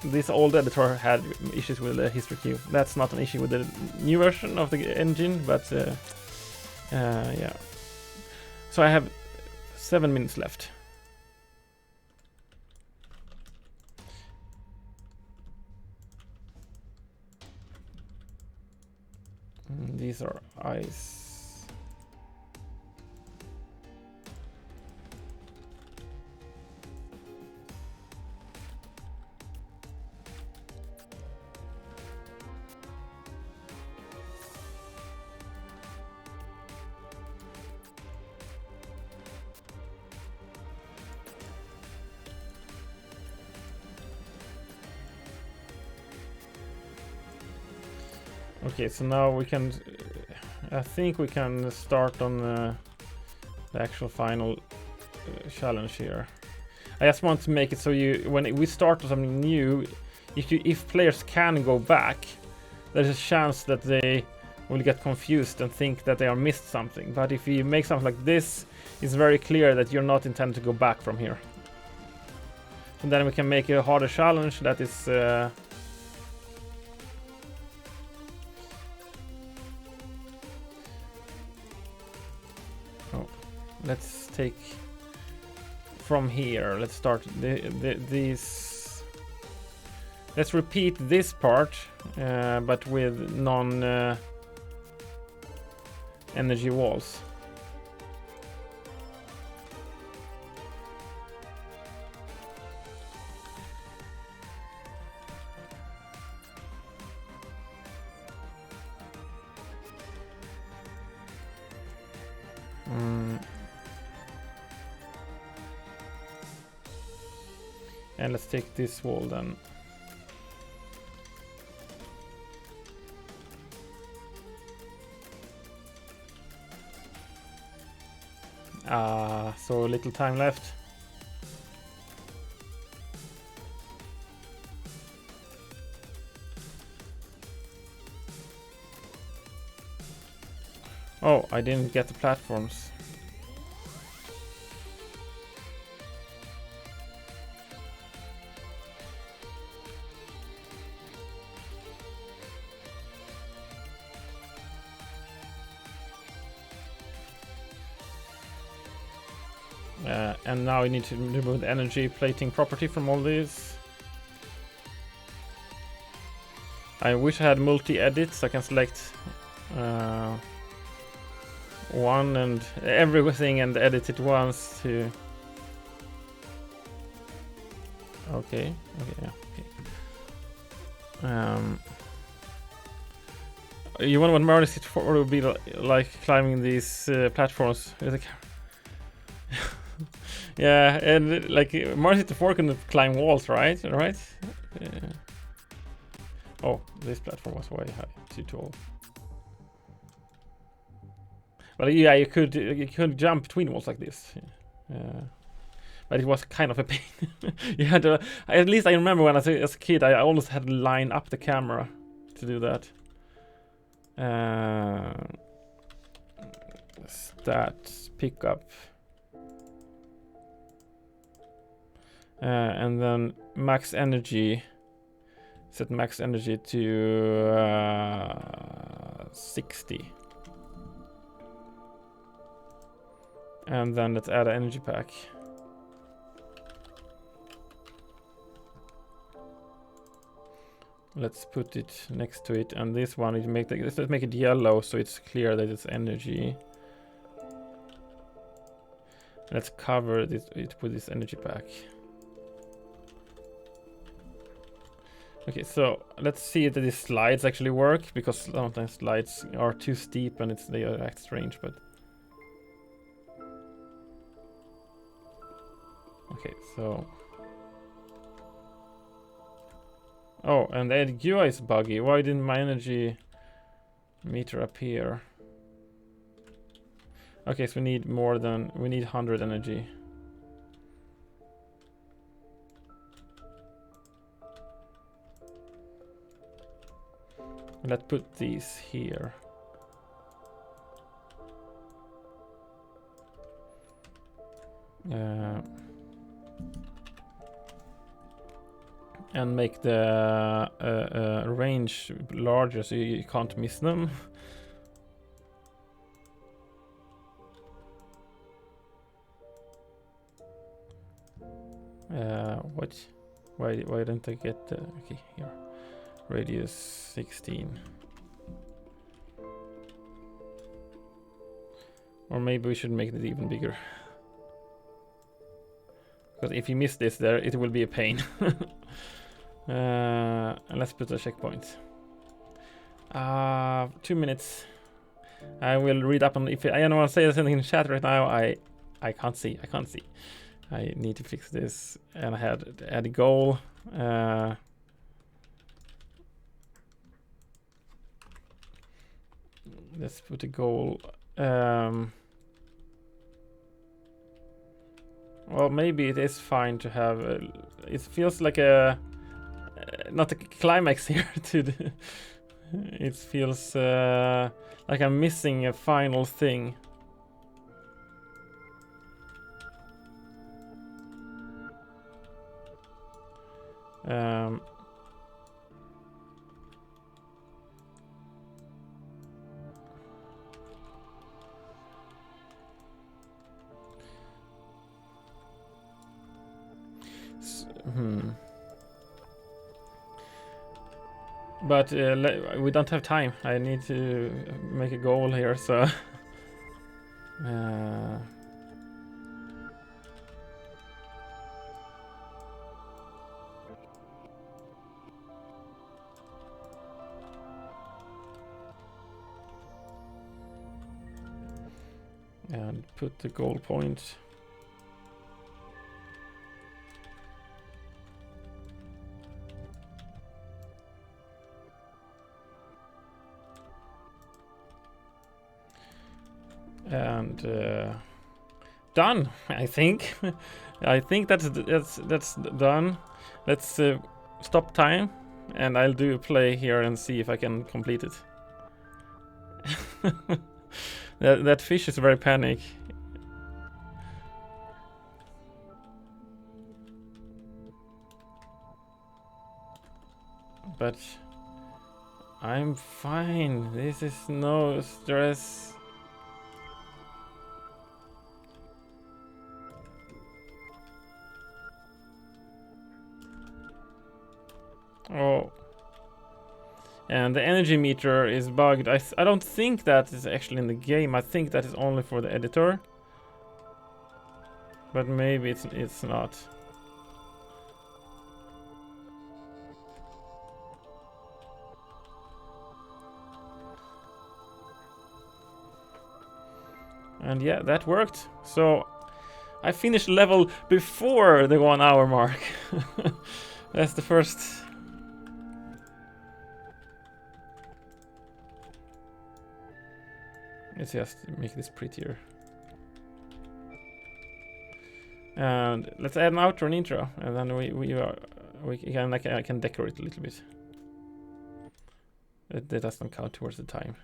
This old editor had issues with the history queue. That's not an issue with the new version of the engine, but yeah. So I have 7 minutes left. These are ice. Okay, so now we can, I think we can start on the actual final challenge here. I just want to make it so when we start something new, if players can go back, there's a chance that they will get confused and think that they are missed something. But if you make something like this, it's very clear that you're not intended to go back from here. And then we can make a harder challenge that is let's take from here. Let's start these. Let's repeat this part, but with non-energy walls. And let's take this wall then. So little time left. Oh, I didn't get the platforms. And now we need to remove the energy plating property from all these. I wish I had multi-edit so I can select one and everything and edit it once to... Okay, yeah, okay. You wonder what Mario 64 would be like climbing these platforms with a camera. Yeah, and like Mario 64 can climb walls, right? Oh, this platform was way high, too tall. But yeah, you could jump between walls like this. But it was kind of a pain. You had to, at least I remember when as a kid, I always had to line up the camera to do that. Stats, pickup. And then max energy. Set max energy to 60. And then let's add an energy pack. Let's put it next to it, and this one let's make it yellow so it's clear that it's energy. Let's cover it with this energy pack. Okay, so let's see if these slides actually work, because sometimes slides are too steep and they act strange, but... Okay, so... Oh, and the UI is buggy. Why didn't my energy meter appear? Okay, so we need more than... We need 100 energy. Let's put these here. And make the range larger so you can't miss them. What? Why didn't I get the... Okay, here. Radius 16. Or maybe we should make it even bigger. Because if you miss this there, it will be a pain. Let's put a checkpoint. 2 minutes. I will read up on... If anyone says something in chat right now, I can't see. I can't see. I need to fix this. And I had to add a goal. Let's put a goal. Well, maybe it is fine to have. It feels like a not a climax here. It feels like I'm missing a final thing. But we don't have time. I need to make a goal here, so... and put the goal point. And done, I think. I think that's done. Let's stop time, and I'll do a play here and see if I can complete it. That fish is very panic. But I'm fine. This is no stress. Oh. And the energy meter is bugged. I don't think that is actually in the game. I think that is only for the editor. But maybe it's not. And yeah, that worked. So I finished level before the 1 hour mark. That's the first. Let's just make this prettier. And let's add an outro and intro, and then I can decorate a little bit. That doesn't count towards the time.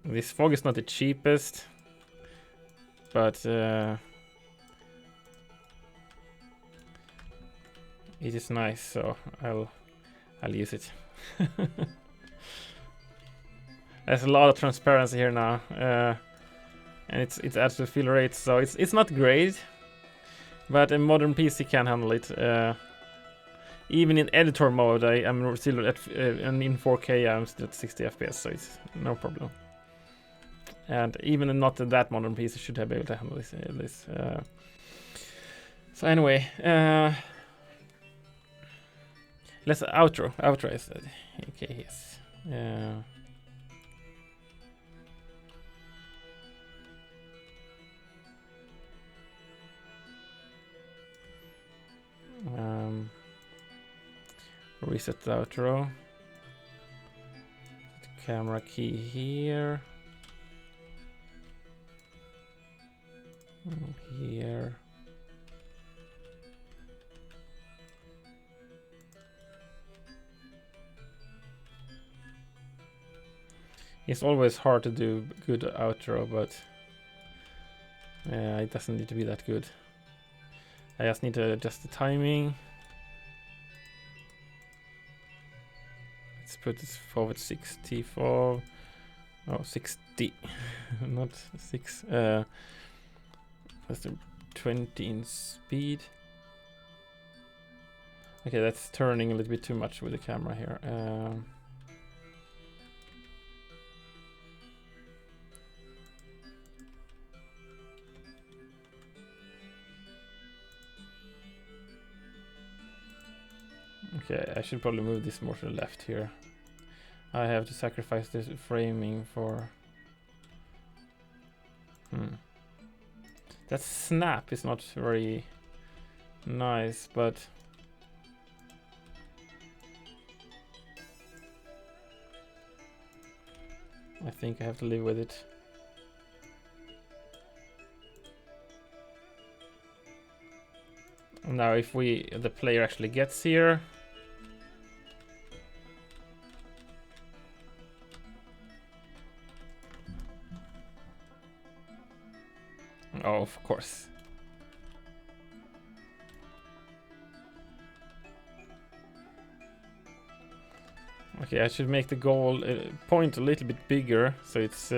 This fog is not the cheapest, but it is nice, so I'll use it. There's a lot of transparency here now, and it adds to the fill rate, so it's not great, but a modern PC can handle it. even in editor mode, I'm still at and in 4K I'm still at 60 FPS, so it's no problem. And even not that modern PC should have been able to handle this. So anyway, let's outro. Outro is okay. Yes. Reset the outro. Camera key here. Here. It's always hard to do good outro, but it doesn't need to be that good. I just need to adjust the timing. Let's put this forward 64. Oh, 60. Not 6. That's the 20 in speed. Okay, that's turning a little bit too much with the camera here. Okay, I should probably move this more to the left here. I have to sacrifice this framing for... That snap is not very nice, but... I think I have to live with it. Now if the player actually gets here... Oh, of course. Okay, I should make the goal point a little bit bigger, so it's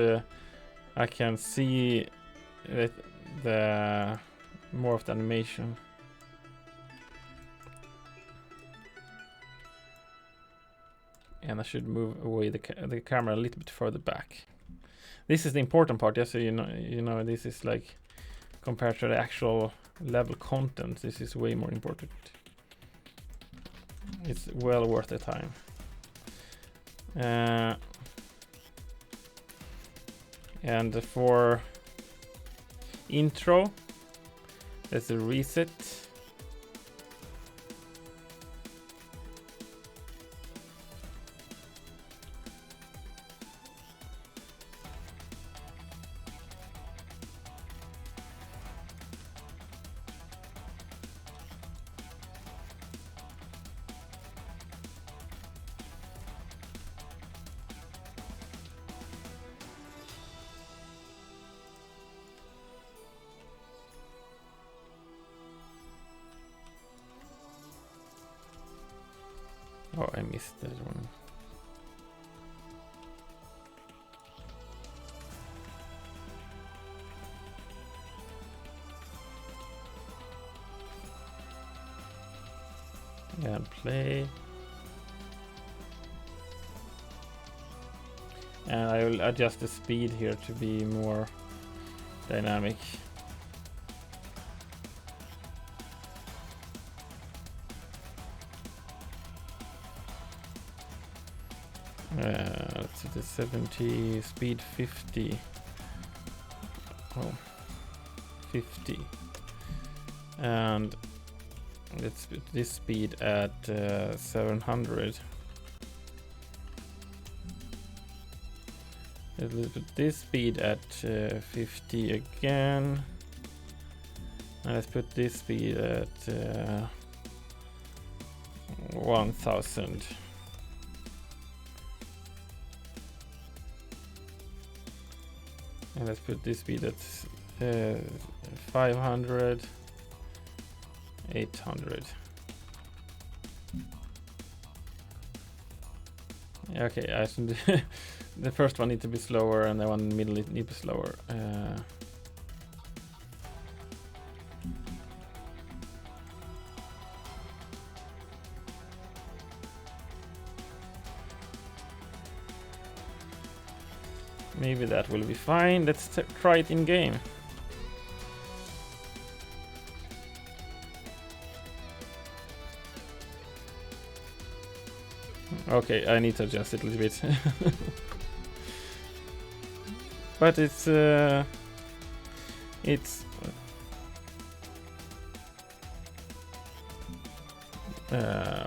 I can see the more of the animation. And I should move away the camera a little bit further back. This is the important part, just so you know, this is like compared to the actual level content, this is way more important. It's well worth the time. And for intro, there's a reset. Oh, I missed that one. And play. And I will adjust the speed here to be more dynamic. Let's see, the 70, speed 50. Oh, 50. And let's put this speed at 700. Let's put this speed at 50 again. And let's put this speed at 1000. And let's put this speed at 500, 800. Okay, I should the first one needs to be slower and the one in the middle needs to be slower. Maybe that will be fine. Let's try it in game. Okay, I need to adjust it a little bit. But it's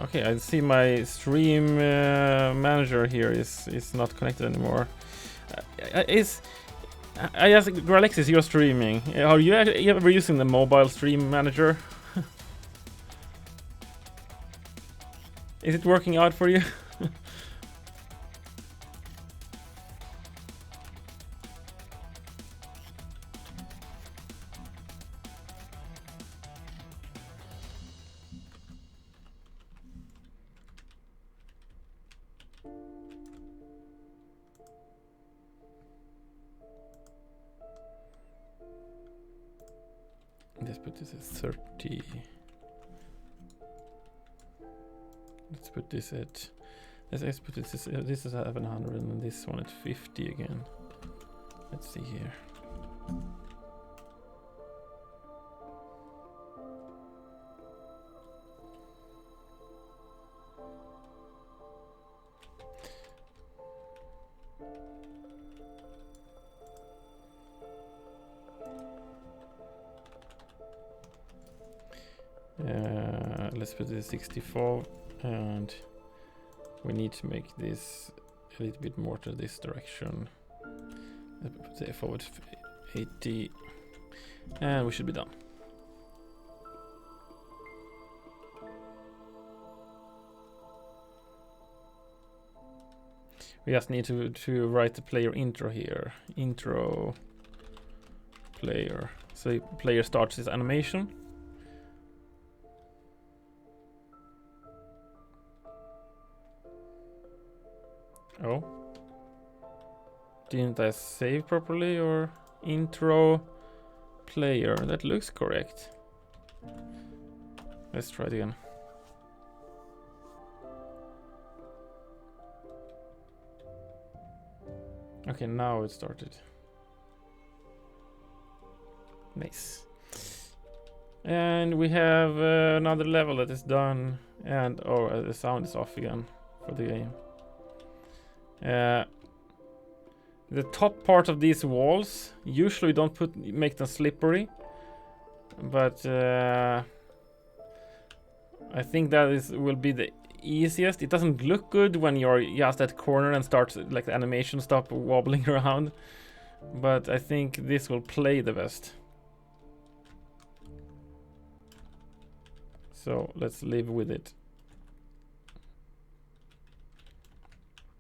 okay. I see my stream manager here is not connected anymore. I ask Alexis, you're streaming. Are you ever using the mobile stream manager? Is it working out for you? Let's put this at 30. Let's put this at. Let's put this. This is 700, and this one at 50 again. Let's see here. Let's put this 64, and we need to make this a little bit more to this direction. Let's put the forward 80, and we should be done. We just need to write the player intro here. Intro player. So the player starts his animation. Oh. Didn't I save properly, or intro player? That looks correct. Let's try it again. Okay, now it started. Nice. And we have another level that is done, and the sound is off again for the game. The top part of these walls usually don't make them slippery, but I think that will be the easiest. It doesn't look good when you're just at corner and starts like the animation stop wobbling around, but I think this will play the best. So let's live with it.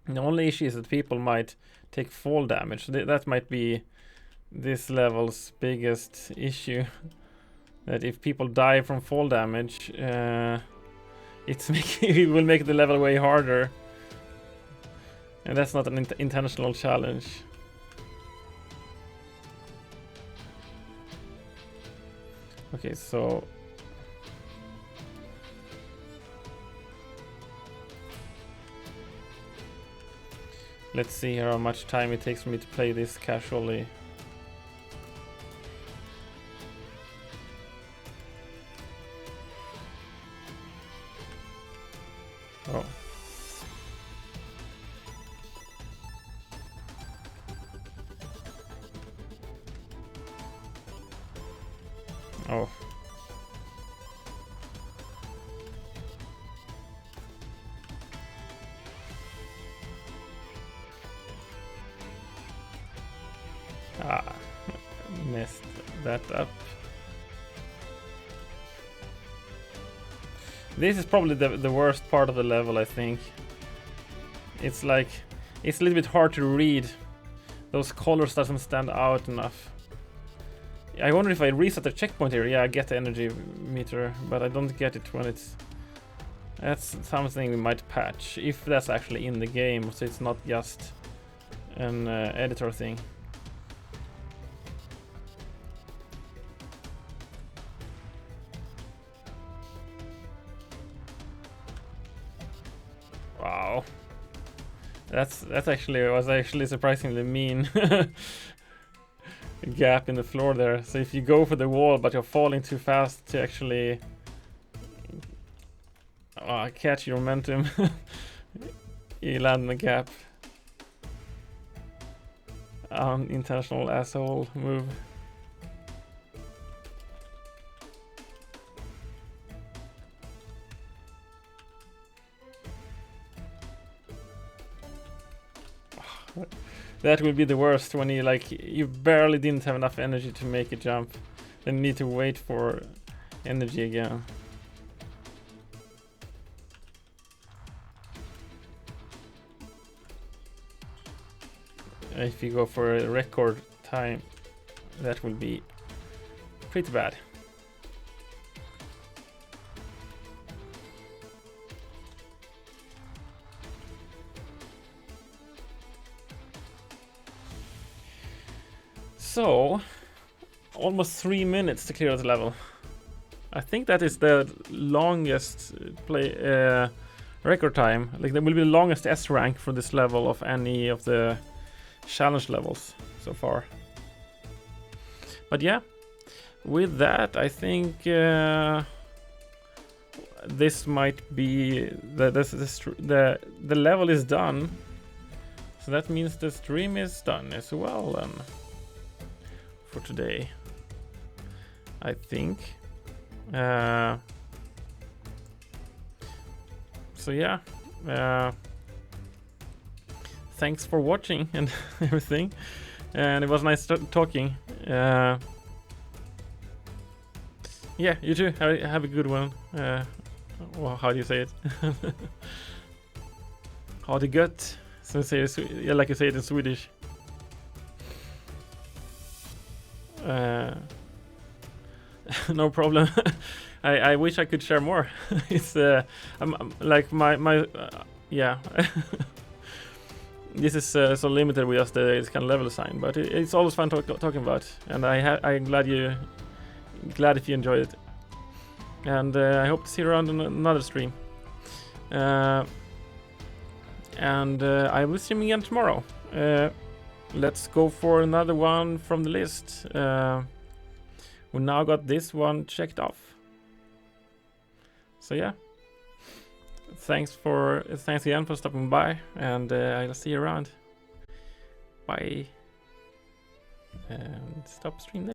The only issue is that people might take fall damage. That might be this level's biggest issue. That if people die from fall damage, it will make the level way harder. And that's not an intentional challenge. Okay, so let's see here how much time it takes for me to play this casually. Oh. Oh. Messed that up. This is probably the worst part of the level, I think. It's like, it's a little bit hard to read. Those colors doesn't stand out enough. I wonder if I reset the checkpoint here. Yeah, I get the energy meter, but I don't get it when it's... That's something we might patch, if that's actually in the game, so it's not just an editor thing. Wow. That's actually was actually surprisingly mean. Gap in the floor there. So if you go for the wall but you're falling too fast to actually catch your momentum, you land in the gap. Unintentional asshole move. That will be the worst when you barely didn't have enough energy to make a jump. Then you need to wait for energy again. If you go for a record time, that will be pretty bad. So, almost 3 minutes to clear the level. I think that is the longest record time. Like, that will be the longest S rank for this level of any of the challenge levels so far. But yeah, with that, I think this might be the level is done. So that means the stream is done as well then for today, I think. So yeah, thanks for watching and everything, and it was nice talking. Yeah, you too. Have a good one. Well, how do you say it? Ha det gött. So like you say it in Swedish. No problem. I wish I could share more. It's I'm like my yeah. This is so limited with just this kind of level design, but it's always fun talking about, and I'm glad if you enjoyed it, and I hope to see you around on another stream, and I will stream again tomorrow. Let's go for another one from the list. We now got this one checked off. So yeah, thanks again for stopping by, and I'll see you around. Bye. And stop stream there.